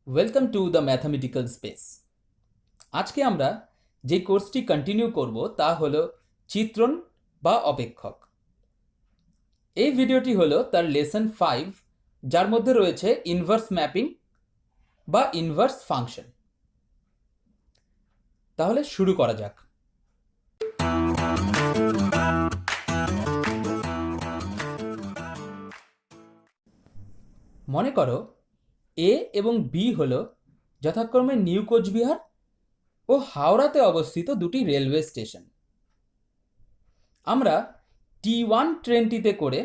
Welcome to the mathematical space. আজকে আমরা যে কোর্সটি কন্টিনিউ করব তা হলো চিত্রণ বা অপেক্ষক। এই ভিডিওটি হলো তার লেসন 5, যার মধ্যে রয়েছে ইনভার্স ম্যাপিং বা ইনভার্স ফাংশন। তাহলে শুরু করা যাক। মনে করো এ এবং বি হলো যথাক্রমে নিউ কোচবিহার ও হাওড়াতে অবস্থিত দুটি রেলওয়ে স্টেশন। আমরা T1 ট্রেনটিতে করে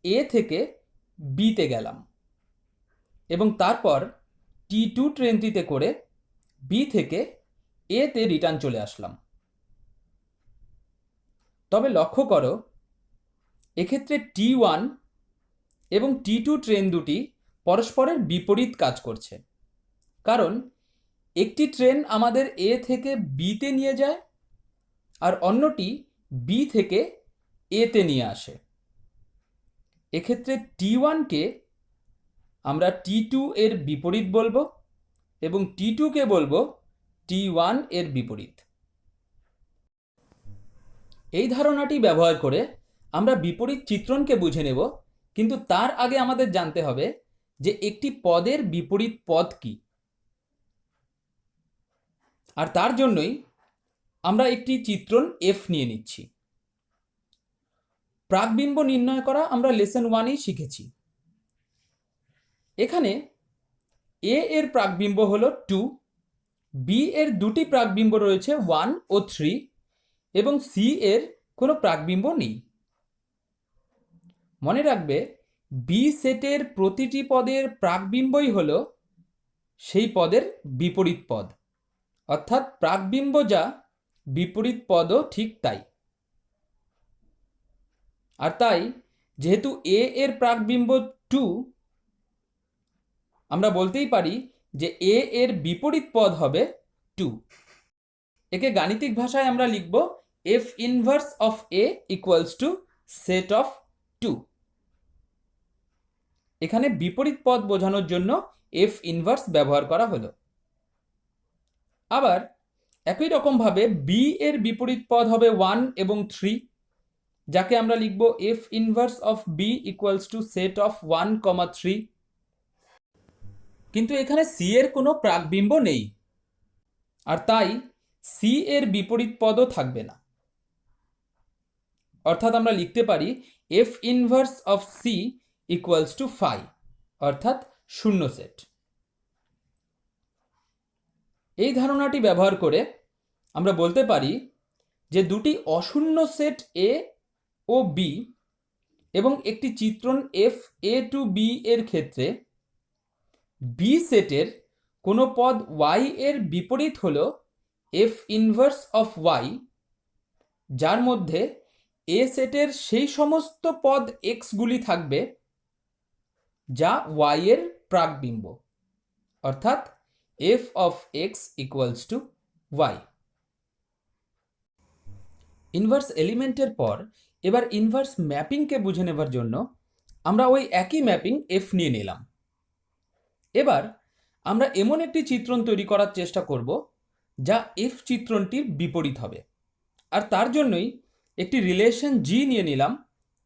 এ থেকে বিতে গেলাম এবং তারপর T2 ট্রেনটিতে করে বি থেকে এতে রিটার্ন চলে আসলাম। তবে লক্ষ্য করো, এক্ষেত্রে T1 এবং T2 ট্রেন দুটি পরস্পরের বিপরীত কাজ করছে, কারণ একটি ট্রেন আমাদের এ থেকে বিতে নিয়ে যায় আর অন্যটি বি থেকে এতে নিয়ে আসে। এক্ষেত্রে T1কে আমরা T2 এর বিপরীত বলবো এবং T2কে বলবো T1 এর বিপরীত। এই ধারণাটি ব্যবহার করে আমরা বিপরীত চিত্রণকে বুঝে নেব, কিন্তু তার আগে আমাদের জানতে হবে যে একটি পদের বিপরীত পদ কি। আর তার জন্যই আমরা একটি চিত্রণ এফ নিয়ে নিচ্ছি। প্রাকবিম্ব নির্ণয় করা আমরা লেসন 1-এই শিখেছি। এখানে এ এর প্রাকবিম্ব হলো 2, বি এর দুটি প্রাকবিম্ব রয়েছে 1 ও 3 এবং সি এর কোনো প্রাকবিম্ব নেই। মনে রাখবে, বি সেটের প্রতিটি পদের প্রাকবিম্বই হলো সেই পদের বিপরীত পদ, অর্থাৎ প্রাকবিম্ব যা বিপরীত পদও ঠিক তাই। আর তাই যেহেতু এ এর প্রাকবিম্ব 2, আমরা বলতেই পারি যে এ এর বিপরীত পদ হবে 2। একে গাণিতিক ভাষায় আমরা লিখব F inverse of A equals to set of 2। এখানে বিপরীত পদ বোঝানোর জন্য এফ ইনভার্স ব্যবহার করা হলো। আবার একই রকমভাবে বি এর বিপরীত পদ হবে 1 এবং 3, যাকে আমরা লিখব F inverse of B equals to set of 1, 3। কিন্তু এখানে সি এর কোনো প্রাকবিম্ব নেই, আর তাই সি এর বিপরীত পদও থাকবে না। অর্থাৎ আমরা লিখতে পারি F inverse of C equals to 5, অর্থাৎ শূন্য সেট। এই ধারণাটি ব্যবহার করে আমরা বলতে পারি যে দুটি অশূন্য সেট এ ও বি এবং একটি চিত্রণ এফ এ টু বি এর ক্ষেত্রে বি সেটের কোনো পদ ওয়াই এর বিপরীত হল এফ ইনভার্স অফ ওয়াই, যার মধ্যে এ সেটের সেই সমস্ত পদ এক্সগুলি থাকবে যা ওয়াই এর প্রাকবিম্ব, অর্থাৎ F of x equals to Y. Inverse এলিমেন্টের পর এবার ইনভার্স ম্যাপিংকে বুঝে নেবার জন্য আমরা ওই একই ম্যাপিং এফ নিয়ে নিলাম। এবার আমরা এমন একটি চিত্রণ তৈরি করার চেষ্টা করব যা এফ চিত্রণটির বিপরীত হবে, আর তার জন্যই একটি রিলেশন জি নিয়ে নিলাম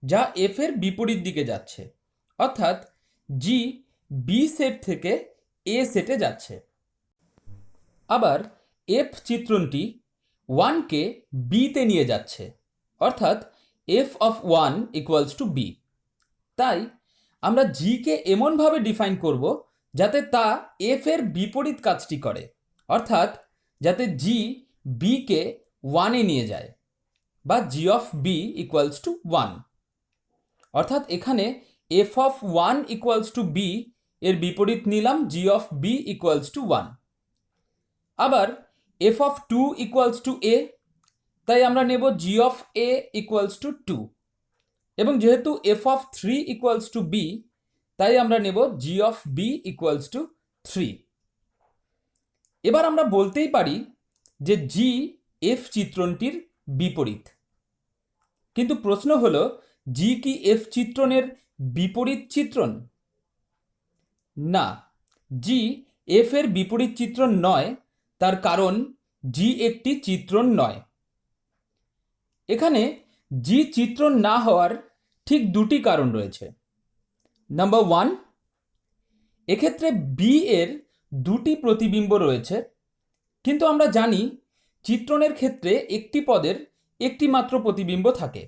যা এফ এর বিপরীত দিকে যাচ্ছে, অর্থাৎ জি বি সেট থেকে এ সেটে যাচ্ছে। আবার এফ চিত্রণটি 1কে বিতে নিয়ে যাচ্ছে, অর্থাৎ F of 1 equals to B. তাই আমরা জিকে এমনভাবে ডিফাইন করব যাতে তা এফ এর বিপরীত কাজটি করে, অর্থাৎ যাতে জি বিকে 1-এ নিয়ে যায়, বা G of B equals to 1। অর্থাৎ এখানে F of 1 equals to B এর বিপরীত নিলাম G of B equals to 1। আবার F of 2 equals to A, তাই আমরা নেব G of A equals to 2, এবং যেহেতু F of 3 equals to B, তাই আমরা নেব G of B equals to 3। এবার আমরা বলতেই পারি যে জি এফ চিত্রণটির বিপরীত। কিন্তু প্রশ্ন হলো, জি কি এফ চিত্রণের বিপরীত চিত্রণ? না, জি এফ এর বিপরীত চিত্রণ নয়, তার কারণ জি একটি চিত্রণ নয়। এখানে জি চিত্রণ না হওয়ার ঠিক দুটি কারণ রয়েছে। নাম্বার ওয়ান, এক্ষেত্রে বি এর দুটি প্রতিবিম্ব রয়েছে, কিন্তু আমরা জানি চিত্রণের ক্ষেত্রে একটি পদের একটি মাত্র প্রতিবিম্ব থাকে।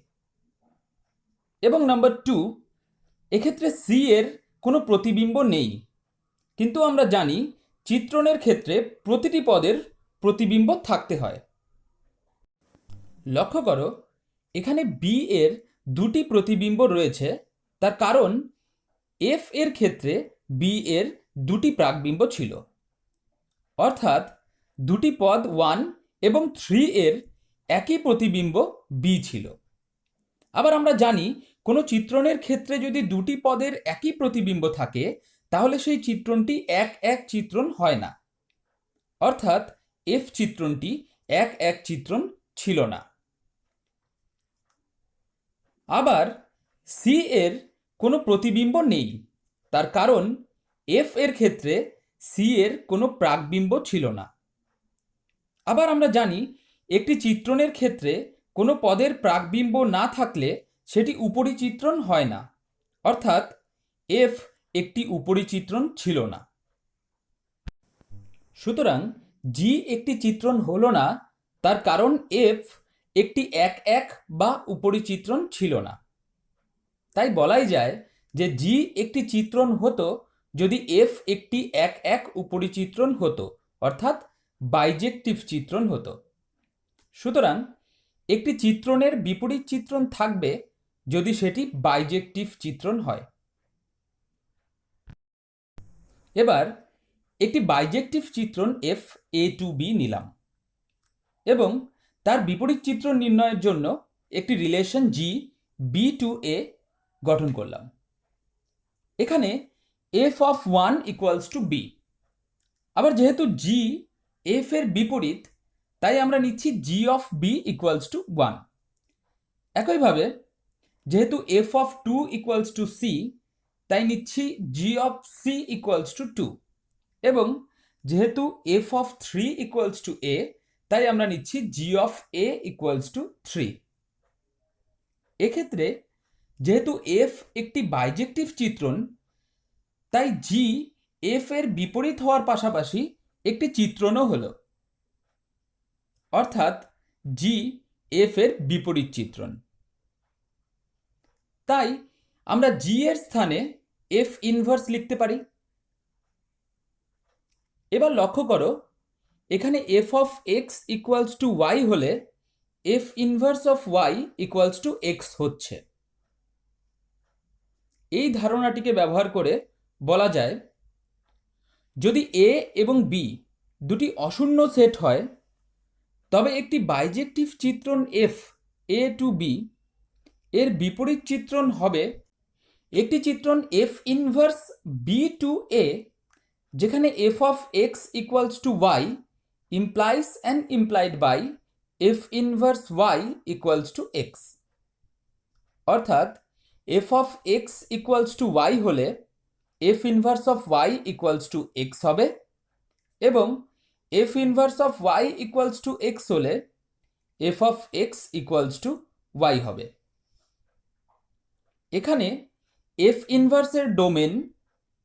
এবং নাম্বার টু, এক্ষেত্রে সি এর কোনো প্রতিবিম্ব নেই, কিন্তু আমরা জানি চিত্রণের ক্ষেত্রে প্রতিটি পদের প্রতিবিম্ব থাকতে হয়। লক্ষ্য করো, এখানে বি এর দুটি প্রতিবিম্ব রয়েছে, তার কারণ এফ এর ক্ষেত্রে বি এর দুটি প্রাকবিম্ব ছিল, অর্থাৎ দুটি পদ 1 এবং 3 এর একই প্রতিবিম্ব বি ছিল। আবার আমরা জানি কোনো চিত্রণের ক্ষেত্রে যদি দুটি পদের একই প্রতিবিম্ব থাকে, তাহলে সেই চিত্রণটি এক এক চিত্রণ হয় না, অর্থাৎ এফ চিত্রণটি এক এক চিত্রণ ছিল না। আবার সি এর কোনো প্রতিবিম্ব নেই, তার কারণ এফ এর ক্ষেত্রে সি এর কোনো প্রাকবিম্ব ছিল না। আবার আমরা জানি একটি চিত্রণের ক্ষেত্রে কোনো পদের প্রাকবিম্ব না থাকলে সেটি উপরিচিত্রণ হয় না, অর্থাৎ এফ একটি উপরিচিত্রণ ছিল না। সুতরাং জি একটি চিত্রণ হলো না, তার কারণ এফ একটি এক এক বা উপরিচিত্রণ ছিল না। তাই বলাই যায় যে জি একটি চিত্রণ হতো যদি এফ একটি এক এক উপরিচিত্রণ হতো, অর্থাৎ বাইজেক্টিভ চিত্রণ হতো। সুতরাং একটি চিত্রণের বিপরীত চিত্রণ থাকবে যদি সেটি বাইজেক্টিভ চিত্রণ হয়। এবার একটি বাইজেক্টিভ চিত্রণ এফ এ টু বি নিলাম এবং তার বিপরীত চিত্রণ নির্ণয়ের জন্য একটি relation g B to A গঠন করলাম। এখানে F of 1 equals to B. আবার যেহেতু জি এফ এর বিপরীত, তাই আমরা নিচ্ছি g of B equals to 1। একইভাবে যেহেতু F of 2 equals to C, তাই নিচ্ছি g of C equals to 2। এবং যেহেতু F of 3 equals to A, তাই আমরা নিচ্ছি g of A equals to 3। এক্ষেত্রে যেহেতু এফ একটি বাইজেক্টিভ চিত্রণ, তাই জি এফ এর বিপরীত হওয়ার পাশাপাশি একটি চিত্রণও হলো, অর্থাৎ জি এফ এর বিপরীত চিত্রণ। তাই আমরা জি এর স্থানে এফ ইনভার্স লিখতে পারি। এবার লক্ষ্য করো, এখানে F of x equals to y হলে f inverse of Y equals to x হচ্ছে। এই ধারণাটিকে ব্যবহার করে বলা যায়, যদি এ এবং বি দুটি অশূন্য সেট হয়, তবে একটি বাইজেক্টিভ চিত্রণ এফ এ টু বি এর বিপরীত চিত্রণ হবে একটি চিত্রণ f inverse B to A, যেখানে f of x equals to y implies and implied by f inverse y equals to x. অর্থাৎ F of x equals to y হলে f inverse of Y equals to x হবে, এবং f inverse of Y equals to x হলে f of x equals to Y হবে। এখানে F ইনভার্সের domain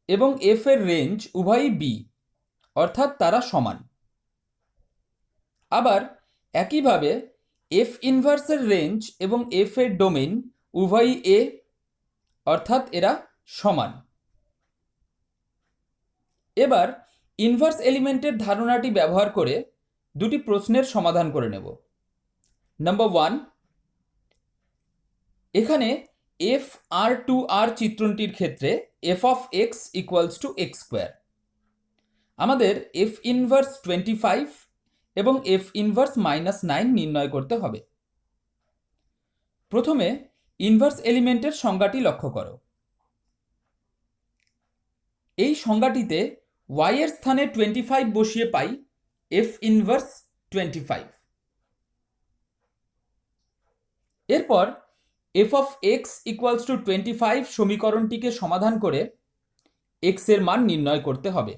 এবং F এর range উভয়ই বি, অর্থাৎ তারা সমান। আবার একইভাবে এফ ইনভার্সের রেঞ্জ এবং এফ এর ডোমেন উভয়ই এ, অর্থাৎ এরা সমান। এবার ইনভার্স এলিমেন্টের ধারণাটি ব্যবহার করে দুটি প্রশ্নের সমাধান করে নেব। নাম্বার 1, এখানে এফ আর টু আর চিত্রণটির ক্ষেত্রে F of x equals to X square. আমাদের এফ ইনভার্স 25 এবং এফ ইনভার্স -9 নির্ণয় করতে হবে। প্রথমে ইনভার্স এলিমেন্টের সংজ্ঞাটি লক্ষ্য করো। এই সংজ্ঞাটিতে y এর স্থানে 25 বসিয়ে পাই এফ ইনভার্স 25। এরপর F of x equals two 25 সমীকরণটিকে সমাধান করে এক্স এর মান নির্ণয় করতে হবে।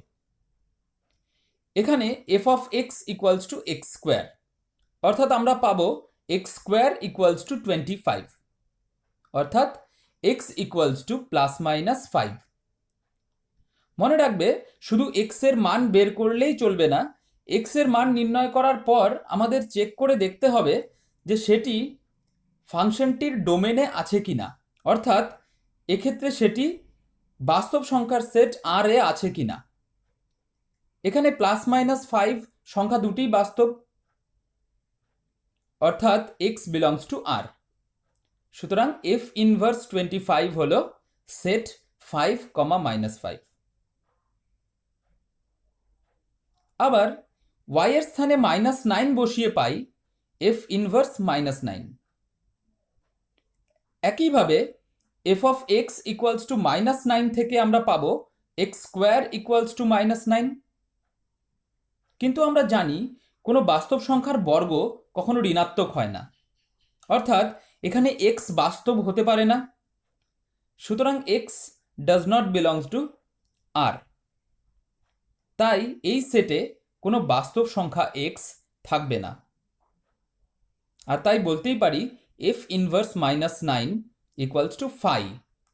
এখানে F of x equals to X square, অর্থাৎ আমরা পাবো এক্স স্কোয়ার ইকুয়ালস টু 25, অর্থাৎ x equals two plus minus 5। মনে রাখবে, শুধু এক্স এর মান বের করলেই চলবে না, এক্স এর মান নির্ণয় করার পর আমাদের চেক করে দেখতে হবে যে সেটি ফাংশনটির ডোমেনে আছে কিনা, অর্থাৎ এক্ষেত্রে সেটি বাস্তব সংখ্যার সেট আর এ আছে কিনা। এখানে প্লাস মাইনাস 5 সংখ্যা দুটি বাস্তব, অর্থাৎ এক্স বিলংস টু আর। সুতরাং এফ ইনভার্স 25 হলো সেট 5, -5। আবার y এর স্থানে -9 বসিয়ে পাই এফ ইনভার্স -9। একইভাবে F of x equals two -9 থেকে আমরা পাবো এক্স স্কোয়ার ইকুয়ালস টু -9। কিন্তু আমরা জানি কোনো বাস্তব সংখ্যার বর্গ কখনো ঋণাত্মক হয় না, অর্থাৎ এখানে এক্স বাস্তব হতে পারে না। সুতরাং x does not belongs to R. তাই এই সেটে কোনো বাস্তব সংখ্যা এক্স থাকবে না, আর তাই বলতেই পারি এফ ইনভার্স -9 ইকুয়ালস টু 5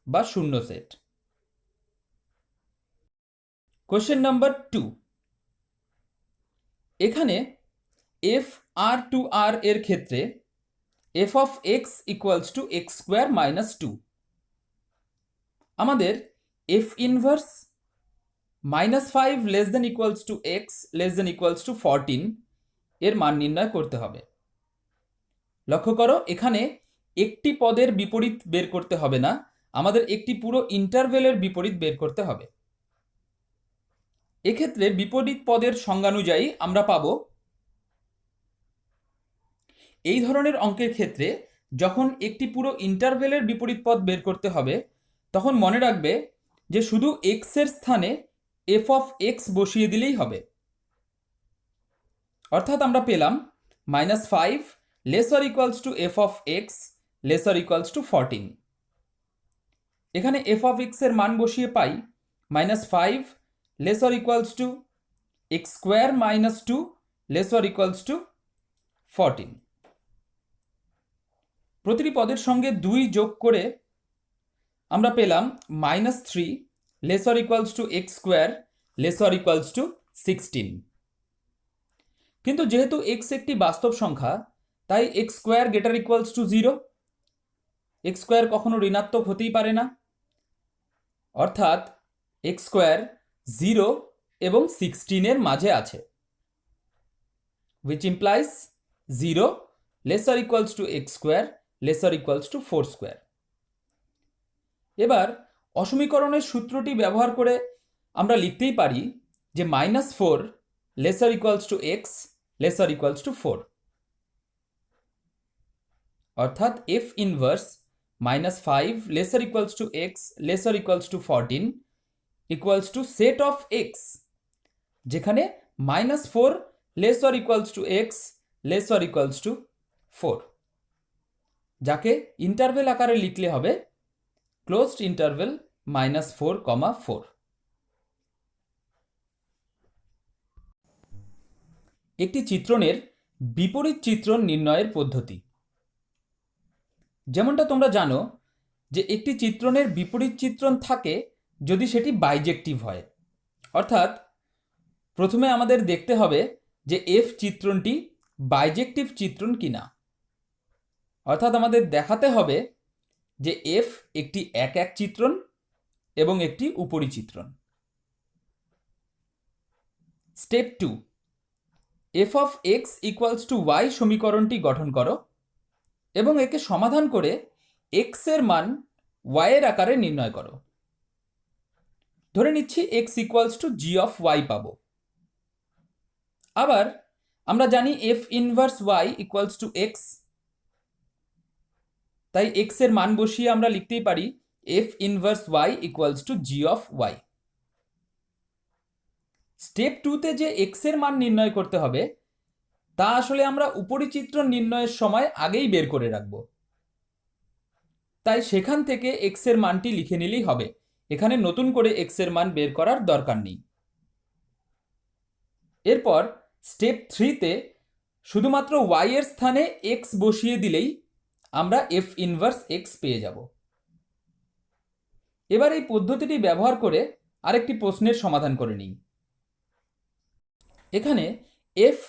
বা শূন্য সেট। কোশ্চেন নাম্বার 2, এখানে এফ আর টু আর এর ক্ষেত্রে F of x equals to X square -2। আমাদের F inverse -5 less than equals to x less than equals to 14 এর মান নির্ণয় করতে হবে। লক্ষ্য করো, এখানে একটি পদের বিপরীত বের করতে হবে না, আমাদের একটি পুরো ইন্টারভেলের বিপরীত বের করতে হবে। এক্ষেত্রে বিপরীত পদের সংজ্ঞানুযায়ী আমরা পাবো, এই ধরনের অঙ্কের ক্ষেত্রে যখন একটি পুরো ইন্টারভেলের বিপরীত পদ বের করতে হবে তখন মনে রাখবে যে শুধু এক্স এর স্থানে এফ অফ এক্স বসিয়ে দিলেই হবে। অর্থাৎ আমরা পেলাম -5 lesser equals to F of X lesser equals to 14। এখানে এফ অফ এক্স এর মান বসিয়ে পাই -5 lesser equals to X square -2 lesser equals to 14। প্রতিটি পদের সঙ্গে 2 যোগ করে আমরা পেলাম -3 lesser equals to X square lesser equals to 16। কিন্তু যেহেতু এক্স একটি বাস্তব সংখ্যা তাই X square greater equals to 0। X square কখনো ঋণাত্মক হতেই পারে না, অর্থাৎ এক্স স্কোয়ার 0 এবং 16 এর মাঝে আছে, which implies 0 lesser equals to x square lesser equals to 4 square। এবার অসমীকরণের সূত্রটি ব্যবহার করে আমরা লিখতেই পারি যে -4 lesser equals to x lesser equals to 4, অর্থাৎ f inverse -5 lesser equals to x lesser equals to 14 equals to set of x, যেখানে -4 lesser equals to x lesser equals to 4, যাকে ইন্টারভেল আকারে লিখলে হবে ক্লোজড ইন্টারভেল -4, 4। একটি চিত্রণের বিপরীত চিত্রণ নির্ণয়ের পদ্ধতি। যেমনটা তোমরা জানো যে একটি চিত্রণের বিপরীত চিত্রণ থাকে যদি সেটি বাইজেক্টিভ হয়, অর্থাৎ প্রথমে আমাদের দেখতে হবে যে এফ চিত্রণটি বাইজেক্টিভ চিত্রণ কিনা, অর্থাৎ আমাদের দেখাতে হবে যে এফ একটি এক চিত্রণ এবং একটি উপরি চিত্রণ। Step 2, f of x equals to y সমীকরণটি গঠন করো এবং একে সমাধান করে এক্স এর মান ওয়াই এর আকারে নির্ণয় করো। ধরে নিচ্ছি x equals to g of y পাবো। আবার আমরা জানি f inverse y equals to x, তাই এক্স এর মান বসিয়ে আমরা লিখতেই পারি F inverse y equals to g of y. Step 2তে যে এক্স এর মান নির্ণয় করতে হবে তা আসলে আমরা উপরিচিত্রণ নির্ণয়ের সময় আগেই বের করে রাখব, তাই সেখান থেকে এক্স এর মানটি লিখে নিলেই হবে, এখানে নতুন করে এক্স এর মান বের করার দরকার নেই। এরপর স্টেপ 3-তে শুধুমাত্র y এর স্থানে x বসিয়ে দিলেই আমরা f ইনভার্স x পেয়ে যাব। এবার এই পদ্ধতিটি ব্যবহার করে আরেকটি প্রশ্নের সমাধান করে নিই। এখানে f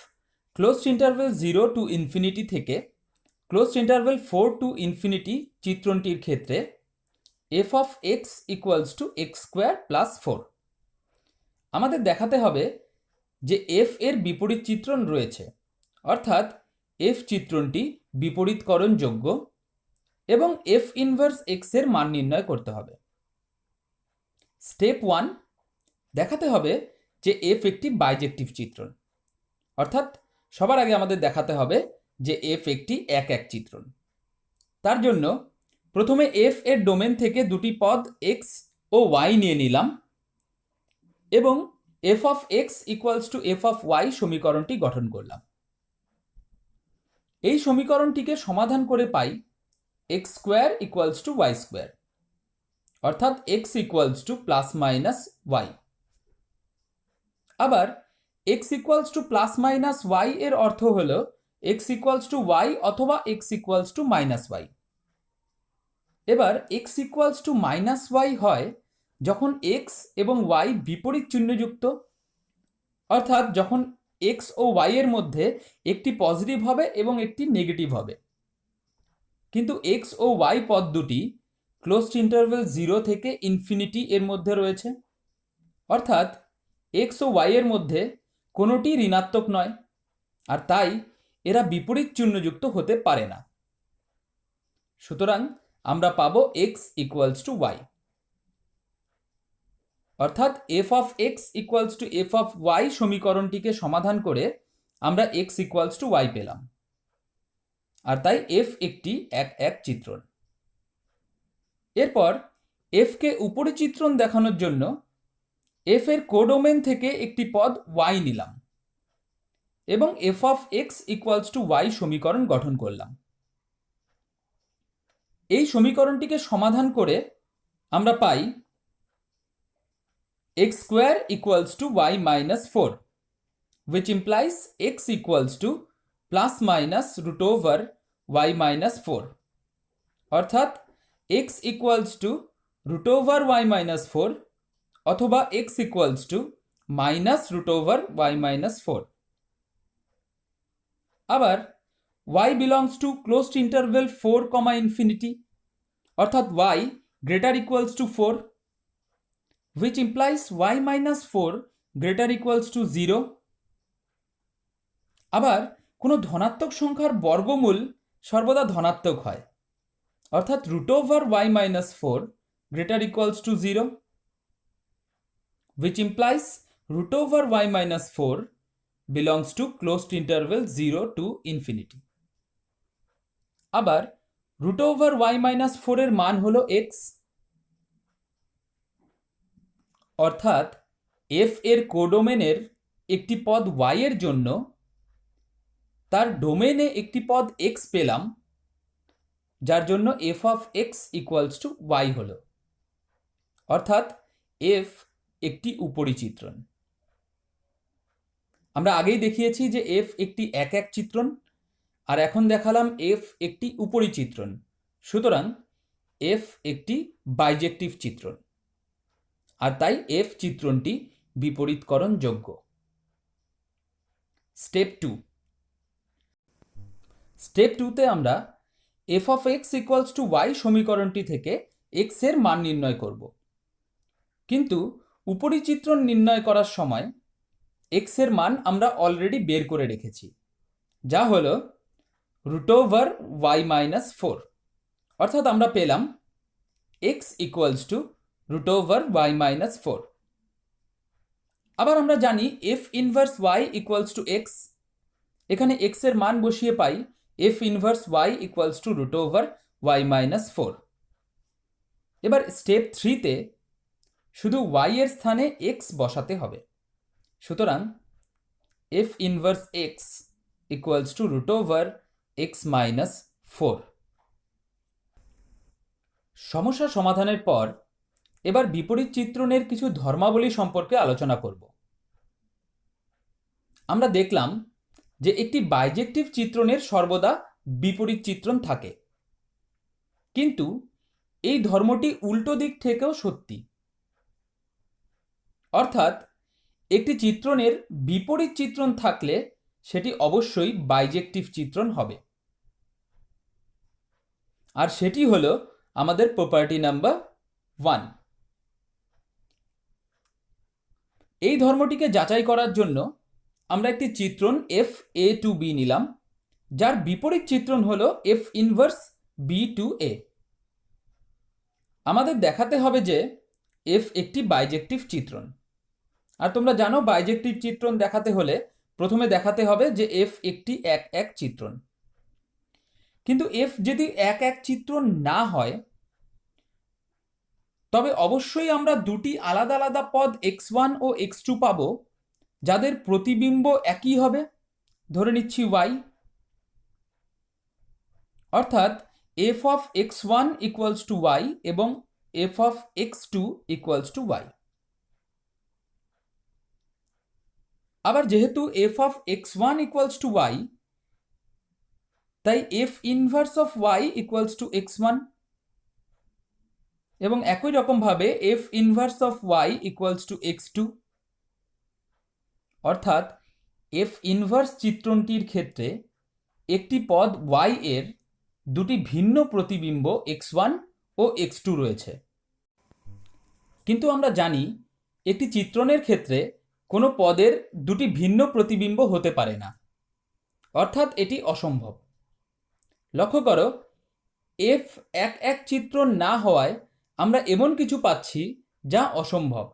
closed interval 0 to infinity থেকে ক্লোজড ইন্টারভ্যাল 4 টু ইনফিনিটি চিত্রণটির ক্ষেত্রে f of x equals to X square plus 4। আমাদের দেখাতে হবে যে f এর বিপরীত চিত্রণ রয়েছে, অর্থাৎ f চিত্রণটি বিপরীতকরণযোগ্য এবং f ইনভার্স x এর মান নির্ণয় করতে হবে। স্টেপ 1, দেখাতে হবে যে f একটি বাইজেক্টিভ চিত্রণ, অর্থাৎ সবার আগে আমাদের দেখাতে হবে যে f একটি এক এক চিত্রণ। তার জন্য প্রথমে f এর ডোমেন থেকে দুটি পদ x ও y নিয়ে নিলাম এবং f of x equals two f of y সমীকরণটি গঠন করলাম। এই সমীকরণটিকে সমাধান করে পাই x square equals to y square, অর্থাৎ x equals two plus minus y। আবার x equals two plus minus y এর অর্থ হলো x ইকুয়ালস টু y অথবা x equals two minus y। এবার x equals two minus y হয় যখন x এবং y বিপরীত চিহ্নযুক্ত, অর্থাৎ যখন x ও y এর মধ্যে একটি পজিটিভ হবে এবং একটি নেগেটিভ হবে। কিন্তু x ও y পদ দুটি ক্লোজড ইন্টারভ্যাল 0 থেকে ইনফিনিটি এর মধ্যে রয়েছে, অর্থাৎ x ও y এর মধ্যে কোনোটি ঋণাত্মক নয়, আর তাই এরা বিপরীত চিহ্নযুক্ত হতে পারে না। সুতরাং আমরা পাবো x ইকুয়ালস টু y, অর্থাৎ f of x equals two f of y সমীকরণটিকে সমাধান করে আমরা x ইকুয়ালস টু y পেলাম, আর তাই f একটি এক এক চিত্রণ। এরপর f কে উপরি চিত্রণ দেখানোর জন্য f এর কোডোমেন থেকে একটি পদ y নিলাম এবং f of x equals two y সমীকরণ গঠন করলাম। এই সমীকরণটিকে সমাধান করে আমরা পাই x square equals to y minus 4, which implies x equals to plus minus root over y minus 4, অর্থাৎ x equals to root over y minus 4 অথবা x equals to minus root over y minus 4। আবার y belongs to closed interval 4, infinity, অর্থাৎ y greater equals to 4, which implies y minus 4 greater equals to 0। আবার কোনো ধনাত্মক সংখ্যার বর্গমূল সর্বদা ধনাত্মক হয়, অর্থাৎ root over y minus 4 greater equals to 0, which implies root over y minus 4 belongs to closed interval 0 to infinity। আবার root over y minus 4 এর মান হলো x, অর্থাৎ f এর কোডোমেনের একটি পদ y এর জন্য তার ডোমেনে একটি পদ x পেলাম, যার জন্য f of x equals two y হলো, অর্থাৎ f একটি উপরি চিত্রণ। আমরা আগেই দেখিয়েছি যে f একটি এক এক চিত্রণ, আর এখন দেখালাম f একটি উপরি চিত্রণ। সুতরাং f একটি বাইজেক্টিভ চিত্রণ, আর তাই f চিত্রণটি বিপরীতকরণযোগ্য। স্টেপ 2। স্টেপ 2-তে আমরা f of x equals two y সমীকরণটি থেকে x এর মান নির্ণয় করব, কিন্তু উপরি চিত্রণ নির্ণয় করার সময় x এর মান আমরা অলরেডি বের করে রেখেছি, যা হলো রুট ওভার y মাইনাস 4, অর্থাৎ আমরা পেলাম x equals to root over y minus 4। আবার আমরা জানি f inverse y equals to x, এখানে x এর মান বসিয়ে পাই f inverse y equals to root over y minus 4। এবার স্টেপ 3-তে শুধু y এর স্থানে x বসাতে হবে। সুতরাং f inverse x equals to root over x minus 4। সমস্যা সমাধানের পর এবার বিপরীত চিত্রণের কিছু ধর্মাবলী সম্পর্কে আলোচনা করব। আমরা দেখলাম যে একটি বাইজেক্টিভ চিত্রণের সর্বদা বিপরীত চিত্রণ থাকে, কিন্তু এই ধর্মটি উল্টো দিক থেকেও সত্যি। অর্থাৎ একটি চিত্রণের বিপরীত চিত্রণ থাকলে সেটি অবশ্যই বাইজেক্টিভ চিত্রণ হবে, আর সেটি হলো আমাদের প্রপার্টি নাম্বার 1। এই ধর্মটিকে যাচাই করার জন্য আমরা একটি চিত্রণ এফ এ টু বি নিলাম, যার বিপরীত চিত্রণ হলো এফ ইনভার্স বি টু এ। আমাদের দেখাতে হবে যে এফ একটি বাইজেক্টিভ চিত্রণ, আর তোমরা জানো বাইজেক্টিভ চিত্রণ দেখাতে হলে প্রথমে দেখাতে হবে যে এফ একটি এক এক চিত্রণ। কিন্তু এফ যদি এক এক চিত্রণ না হয়, তবে অবশ্যই আমরা দুটি আলাদা আলাদা পদ x1 ও x2 পাবো, যাদের প্রতিবিম্ব একই হবে, ধরে নিচ্ছি y। অর্থাৎ F of x1 equals to y এবং F of x2 equals to y। আবার যেহেতু F of x1 equals to y, তাই f inverse of y equals two x1, এবং একই রকমভাবে F inverse of y equals two x2। অর্থাৎ F inverse চিত্রণটির ক্ষেত্রে একটি পদ y এর দুটি ভিন্ন প্রতিবিম্ব x1 ও x2 রয়েছে। কিন্তু আমরা জানি একটি চিত্রণের ক্ষেত্রে কোনো পদের দুটি ভিন্ন প্রতিবিম্ব হতে পারে না, অর্থাৎ এটি অসম্ভব। লক্ষ্য করো, এফ এক এক চিত্রণ না হওয়ায় আমরা এমন কিছু পাচ্ছি যা অসম্ভব,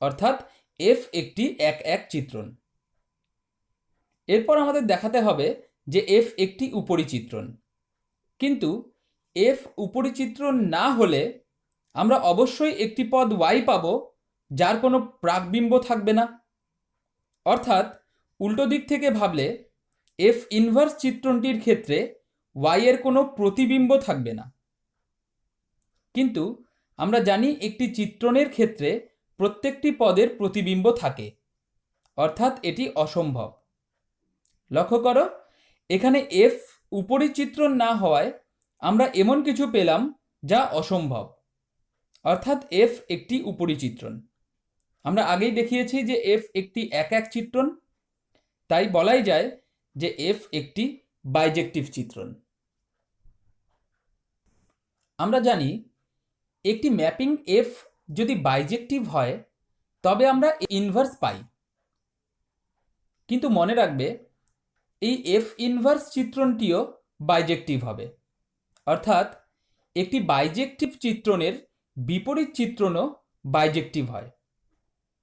অর্থাৎ এফ একটি এক এক চিত্রণ। এরপর আমাদের দেখাতে হবে যে এফ একটি উপরিচিত্রণ, কিন্তু এফ উপরিচিত্রণ না হলে আমরা অবশ্যই একটি পদ y পাবো যার কোনো প্রাকবিম্ব থাকবে না। অর্থাৎ উল্টো দিক থেকে ভাবলে এফ ইনভার্স চিত্রণটির ক্ষেত্রে y এর কোনো প্রতিবিম্ব থাকবে না। কিন্তু আমরা জানি একটি চিত্রণের ক্ষেত্রে প্রত্যেকটি পদের প্রতিবিম্ব থাকে, অর্থাৎ এটি অসম্ভব। লক্ষ্য করো, এখানে এফ উপরিচিত্রণ না হওয়ায় আমরা এমন কিছু পেলাম যা অসম্ভব, অর্থাৎ এফ একটি উপরিচিত্রণ। আমরা আগেই দেখিয়েছি যে এফ একটি এক এক চিত্রণ, তাই বলাই যায় যে এফ একটি বাইজেক্টিভ চিত্রণ। আমরা জানি একটি ম্যাপিং এফ যদি বাইজেক্টিভ হয় তবে আমরা ইনভার্স পাই। কিন্তু মনে রাখবে, এই এফ ইনভার্স চিত্রণটিও বাইজেক্টিভ হবে, অর্থাৎ একটি বাইজেক্টিভ চিত্রণের বিপরীত চিত্রণও বাইজেক্টিভ হয়,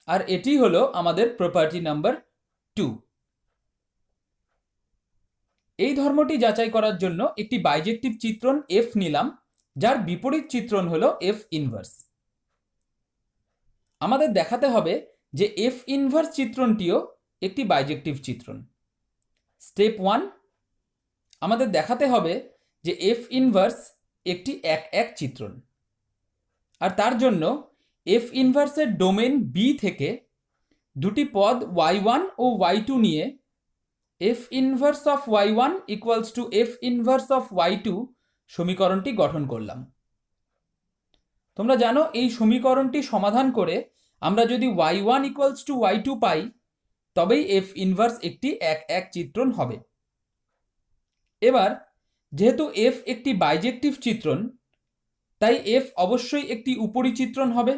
আর এটি হলো আমাদের প্রপার্টি নাম্বার 2। এই ধর্মটি যাচাই করার জন্য একটি বাইজেক্টিভ চিত্রণ এফ নিলাম, যার বিপরীত চিত্রণ হলো এফ ইনভার্স। আমাদের দেখাতে হবে যে এফ ইনভার্স চিত্রণটিও একটি বাইজেক্টিভ চিত্রণ। স্টেপ 1, আমাদের দেখাতে হবে যে এফ ইনভার্স একটি এক এক চিত্রণ, আর তার জন্য এফ ইনভার্সের ডোমেন বি থেকে দুটি পদ y1 ও y2 নিয়ে F inverse of y1 equals to f inverse of y2 সমীকরণটি গঠন করলাম। তোমরা জানো এই সমীকরণটি সমাধান করে আমরা যদি y1 ইকুয়ালস টু y2 পাই, তবেই এফ ইনভার্স একটি এক এক চিত্রণ হবে। এবার যেহেতু এফ একটি বাইজেক্টিভ চিত্রণ, তাই এফ অবশ্যই একটি উপরিচিত্রণ হবে।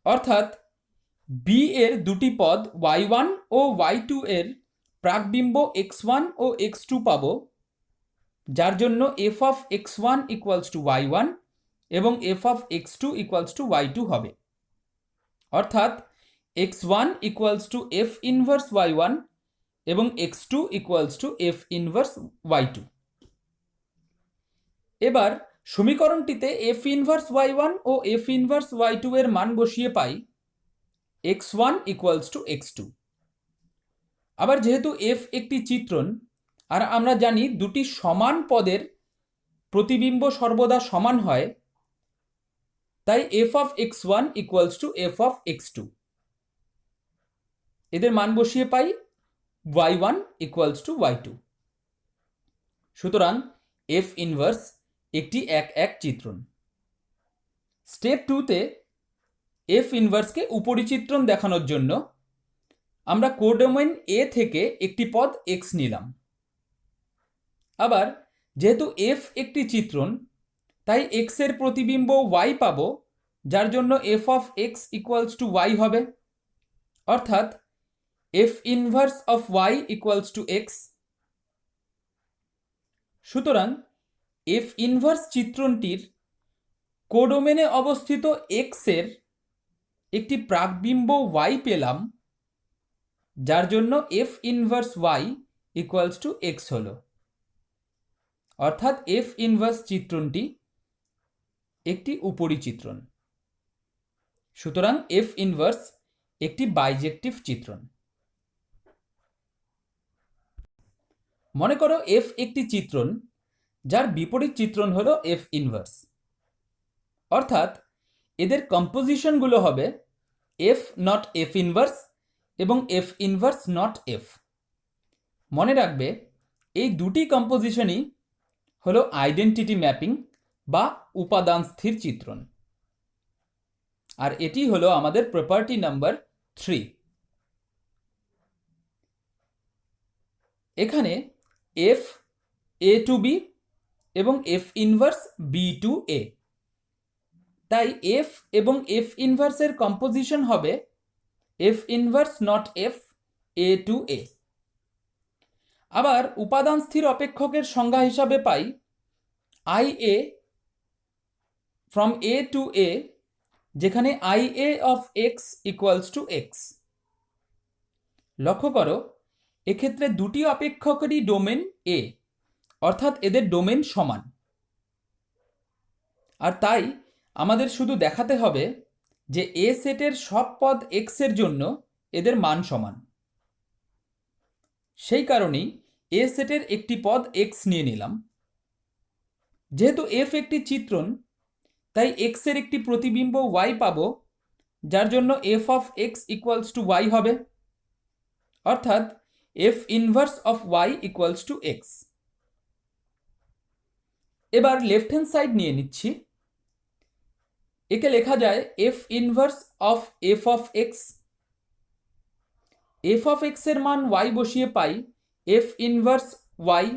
অর্থাৎ বি এর দুটি পদ y1 ও y2 এর প্রাকবিম্ব x1 ও x2 পাবো, যার জন্য F of x1 equals to y1 এবং F of x2 equals to y2 হবে। অর্থাৎ x1 equals to f inverse y1 এবং x2 equals to f inverse y2। এবার সমীকরণটিতে এফ ইনভার্স y1 ও F inverse y2 এর মান বসিয়ে পাই x1 ইকুয়ালস টু x2। আবার যেহেতু এফ একটি চিত্রণ, আর আমরা জানি দুটি সমান পদের প্রতিবিম্ব সর্বদা সমান হয়, তাই F of x1 equals to F of x2। এদের মান বসিয়ে পাই y1 ইকুয়ালস টু y2। সুতরাং এফ ইনভার্স একটি 1-1 চিত্রণ। স্টেপ 2তে এফ ইনভার্সকে উপরিচিত্রণ দেখানোর জন্য আমরা কোডোমেইন এ থেকে একটি পদ x নিলাম। আবার যেহেতু এফ একটি চিত্রণ, তাই x এর প্রতিবিম্ব y পাবো, যার জন্য F of x equals two y হবে, অর্থাৎ F inverse of y equals to x. সুতরাং এফ ইনভার্স চিত্রণটির কোডোমেনে অবস্থিত x এর একটি প্রাকবিম্ব y পেলাম, যার জন্য F inverse y equals to x হলো, অর্থাৎ এফ ইনভার্স চিত্রণটি একটি উপরিচিত্রণ। সুতরাং এফ ইনভার্স একটি বাইজেক্টিভ চিত্রণ। মনে করো এফ একটি চিত্রণ যার বিপরীত চিত্রণ হলো এফ ইনভার্স, অর্থাৎ এদের কম্পোজিশনগুলো হবে এফ নট এফ ইনভার্স এবং এফ ইনভার্স নট এফ। মনে রাখবে এই দুটি কম্পোজিশনই হলো আইডেন্টিটি ম্যাপিং বা উপাদান স্থির চিত্রণ। আর এটি হলো আমাদের প্রপার্টি নাম্বার 3। এখানে এফ এ টু বি এবং f inverse B to A, তাই এফ এবং এফ ইনভার্সের কম্পোজিশন হবে F inverse not F A to A. আবার উপাদান স্থির অপেক্ষকের সংজ্ঞা হিসাবে পাই I A from A to A, যেখানে I A of x equals to x. লক্ষ্য করো এক্ষেত্রে দুটি অপেক্ষকেরই ডোমেন এ, অর্থাৎ এদের ডোমেন সমান। আর তাই আমাদের শুধু দেখাতে হবে যে এ সেটের সব পদ এক্স এর জন্য এদের মান সমান। সেই কারণেই এ সেটের একটি পদ এক্স নিয়ে নিলাম। যেহেতু এফ একটি চিত্রণ, তাই এক্স এর একটি প্রতিবিম্ব y পাবো, যার জন্য F of x equals two y হবে, অর্থাৎ F inverse of y equals to x. এবার লেফট হ্যান্ড সাইড নিয়ে নিচ্ছি। একে লেখা যায় F inverse of F of x. F of X এর মান y বসিয়ে পাই এফ ইনভার্স y,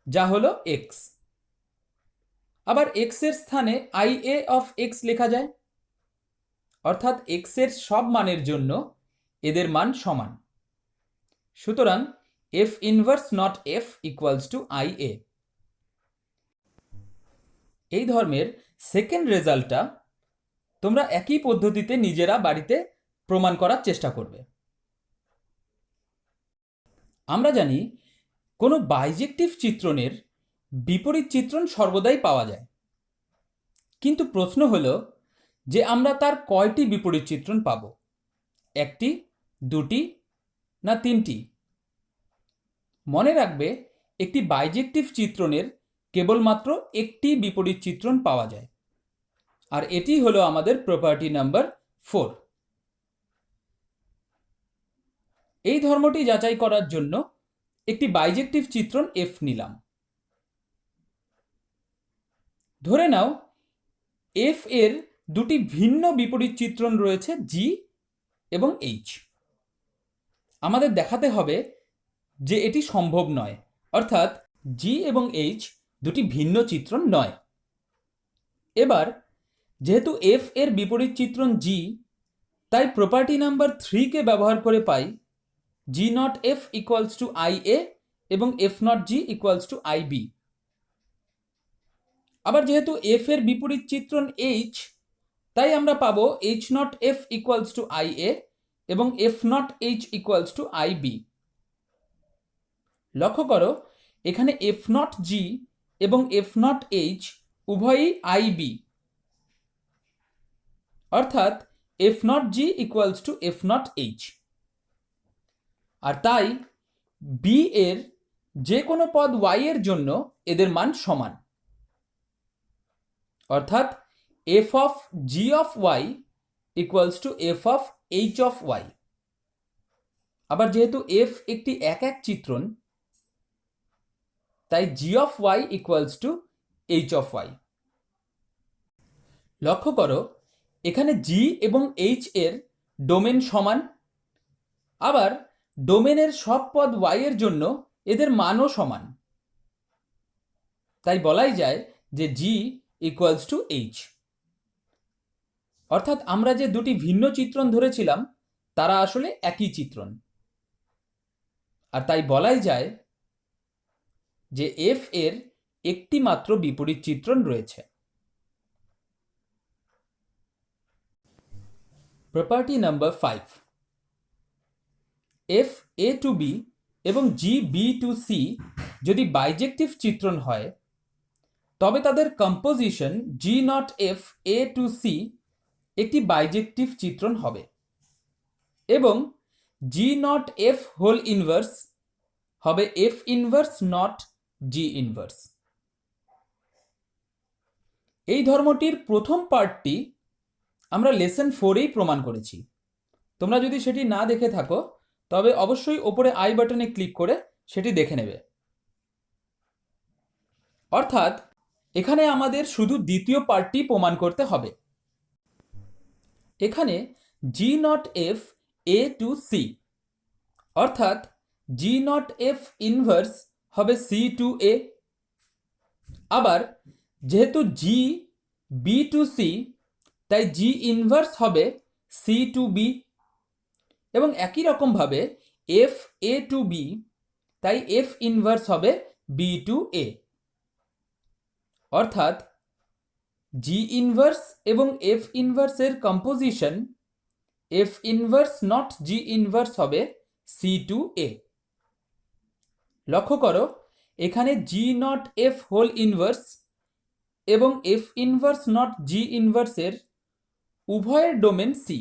যা হলো এক্স। আবার এক্স এর স্থানে আই এ অফ এক্স লেখা যায়, অর্থাৎ এক্স এর সব মানের জন্য এদের মান সমান। সুতরাং F inverse not f equals to I এ। এই ধর্মের সেকেন্ড রেজাল্টটা তোমরা একই পদ্ধতিতে নিজেরা বাড়িতে প্রমাণ করার চেষ্টা করবে। আমরা জানি কোনো বাইজেক্টিভ চিত্রণের বিপরীত চিত্রণ সর্বদাই পাওয়া যায়, কিন্তু প্রশ্ন হলো যে আমরা তার কয়টি বিপরীত চিত্রণ পাব, একটি, দুটি না তিনটি? মনে রাখবে একটি বাইজেক্টিভ চিত্রণের কেবলমাত্র একটি বিপরীত চিত্রণ পাওয়া যায়, আর এটি হলো আমাদের প্রপার্টি নাম্বার 4। এই ধর্মটি যাচাই করার জন্য একটি বাইজেক্টিভ চিত্রণ এফ নিলাম। ধরে নাও এফ এর দুটি ভিন্ন বিপরীত চিত্রণ রয়েছে জি এবং এইচ। আমাদের দেখাতে হবে যে এটি সম্ভব নয়, অর্থাৎ জি এবং এইচ দুটি ভিন্ন চিত্রণ নয়। এবার যেহেতু এফ এর বিপরীত চিত্রণ জি, তাই প্রপার্টি নাম্বার 3কে ব্যবহার করে পাই g not f equals to I A এবং f not g equals to I B. আবার যেহেতু এফ এর বিপরীত চিত্রণ এইচ, তাই আমরা পাবো h not f equals to I A এবং f not h equals to I B. লক্ষ্য করো এখানে এফ নট জি এবং এফ নট এইচ উভয়ই আই বি, অর্থাৎ f not g equals to f not h. আর তাই বি এর যে কোনো পদ y এর জন্য এদের মান সমান, অর্থাৎ F of g of Y equals to F of h of y. আবার যেহেতু এফ একটি এক এক চিত্রণ, তাই g of Y equals to h of y. লক্ষ্য করো এখানে জি এবং এইচ এর ডোমেন সমান, আবার ডোমেনের সব পদ ওয়াই এর জন্য এদের মানও সমান। তাই বলাই যায় যে জি ইকুয়ালস টু এইচ। অর্থাৎ আমরা যে দুটি ভিন্ন চিত্রণ ধরেছিলাম তারা আসলে একই চিত্রণ, আর তাই বলাই যায় যে এফ এর একটি মাত্র বিপরীত চিত্রণ রয়েছে। Property number 5, F A to B এবং জি বি টু সি যদি বাইজেক্টিভ চিত্রণ হয়, তবে তাদের composition G not F A to C একটি বাইজেক্টিভ চিত্রণ হবে এবং G not F whole inverse হবে F inverse not G inverse. এই ধর্মটির প্রথম পার্টটি আমরা লেসন 4-এই প্রমাণ করেছি। তোমরা যদি সেটি না দেখে থাকো তবে অবশ্যই ওপরে আই বাটনে ক্লিক করে সেটি দেখে নেবে। অর্থাৎ এখানে আমাদের শুধু দ্বিতীয় পার্টটি প্রমাণ করতে হবে। এখানে জি not F A to C, অর্থাৎ জি নট এফ ইনভার্স হবে সি টু এ। আবার যেহেতু জি বি টু সি, তাই জি ইনভার্স হবে সি টু বি, এবং একই রকমভাবে এফ এ টু বি, তাই এফ ইনভার্স হবে বি টু এ। অর্থাৎ জি ইনভার্স এবং এফ ইনভার্সের composition f inverse not G inverse হবে সি টু এ। লক্ষ্য করো এখানে জি নট এফ হোল ইনভার্স এবং এফ ইনভার্স নট জি ইনভার্সের উভয়ের ডোমেন সি,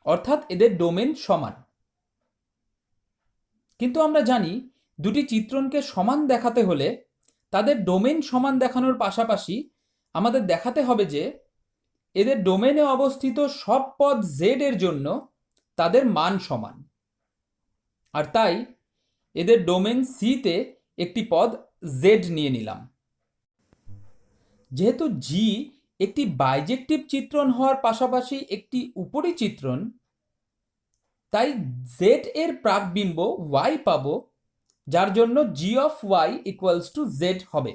অর্থাৎ এদের ডোমেন সমান। কিন্তু আমরা জানি দুটি চিত্রণকে সমান দেখাতে হলে তাদের ডোমেন সমান দেখানোর পাশাপাশি আমাদের দেখাতে হবে যে এদের ডোমেনে অবস্থিত সব পদ জেড এর জন্য তাদের মান সমান। আর তাই এদের ডোমেন সিতে একটি পদ জেড নিয়ে নিলাম। যেহেতু জি একটি বাইজেক্টিভ চিত্রণ হওয়ার পাশাপাশি একটি উপরি চিত্রণ, তাই জেড এর প্রাকবিম্ব ওয়াই পাবো, যার জন্য g of Y equals to z হবে।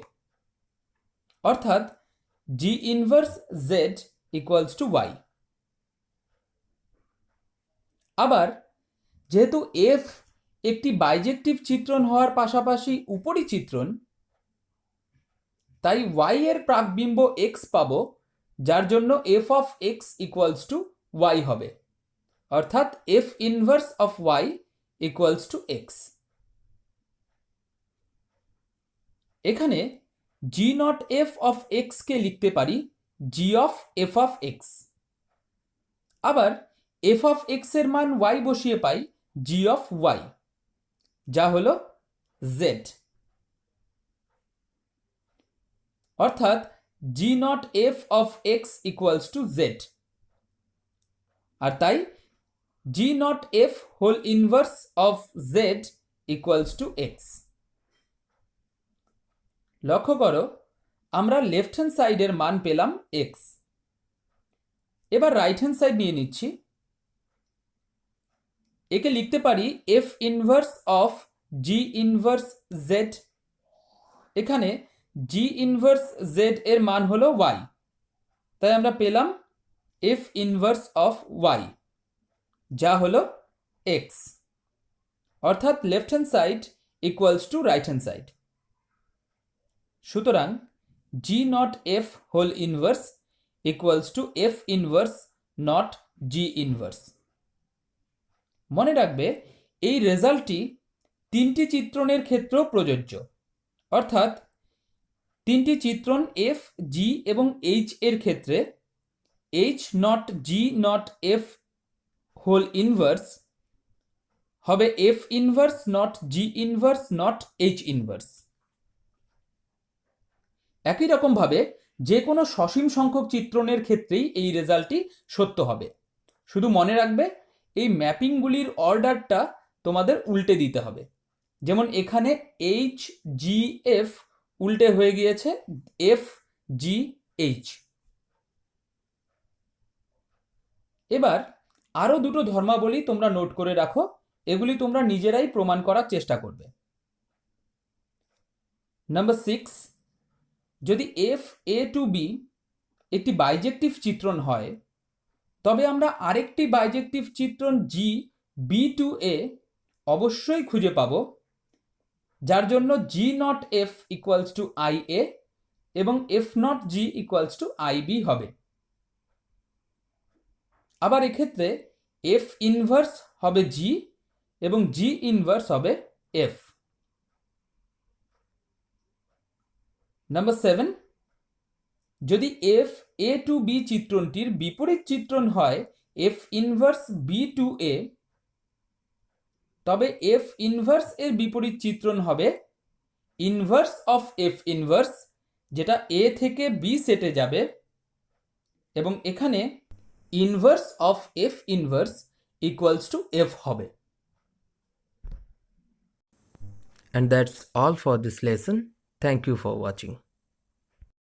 অর্থাৎ g inverse z equals to y. আবার যেহেতু এফ একটি বাইজেক্টিভ চিত্রণ হওয়ার পাশাপাশি উপরি চিত্রণ, তাই ওয়াই এর প্রাকবিম্ব এক্স পাবো, যার জন্য F of x equals to Y হবে। অর্থাৎ F inverse of Y equals to X. এখানে জি নট এফ অফ এক্স কে লিখতে পারি G of F of X. আবার এফ অফ এক্স এর মান ওয়াই বসিয়ে পাই জি অফ ওয়াই, যা হলো জেড। অর্থাৎ g not F of x equals to z. আর তাই g not F whole inverse of z equals to x. লক্ষ্য করো আমরা লেফট হ্যান্ড সাইডের মান পেলাম এক্স। এবার রাইট হ্যান্ড সাইড নিয়ে নিচ্ছি। একে লিখতে পারি F inverse of G inverse Z. এখানে জি ইনভার্স জেড এর মান হলো ওয়াই, তাই আমরা পেলাম এফ ইনভার্স অফ ওয়াই, যা হলো এক্স। অর্থাৎ left hand side equals to right hand side. সুতরাং g not F whole inverse equals to f inverse not G inverse. মনে রাখবে এই রেজাল্টটি তিনটি চিত্রণের ক্ষেত্রেও প্রযোজ্য। অর্থাৎ তিনটি চিত্রণ এফ, জি এবং এইচ এর ক্ষেত্রে h not g not F whole inverse হবে F inverse not G inverse not h inverse. একই রকমভাবে যে কোনো সসীম সংখ্যক চিত্রণের ক্ষেত্রেই এই রেজাল্টটি সত্য হবে। শুধু মনে রাখবে এই ম্যাপিংগুলির অর্ডারটা তোমাদের উল্টে দিতে হবে। যেমন এখানে এইচ জি এফ উল্টে হয়ে গিয়েছে এফ জি এইচ। এবার আরও দুটো ধর্মাবলী তোমরা নোট করে রাখো, এগুলি তোমরা নিজেরাই প্রমাণ করার চেষ্টা করবে। নাম্বার 6, যদি এফ এ টু বি একটি বাইজেক্টিভ চিত্রণ হয়, তবে আমরা আরেকটি বাইজেক্টিভ চিত্রণ জি বি টু এ অবশ্যই খুঁজে পাব, যার জন্য g not f equals to I A এবং f not g equals to I B হবে। আবার এক্ষেত্রে এফ ইনভার্স হবে জি এবং জি ইনভার্স হবে এফ। নাম্বার 7, যদি এফ এ টু বি চিত্রণটির বিপরীত চিত্রণ হয় f inverse B to A, তবে এফ ইনভার্স এর বিপরীত চিত্রণ হবে ইনভার্স অফ এফ ইনভার্স, যেটা এ থেকে বি সেটে যাবে, এবং এখানে inverse of F inverse equals to F হবে। And that's all for this lesson. Thank you for watching.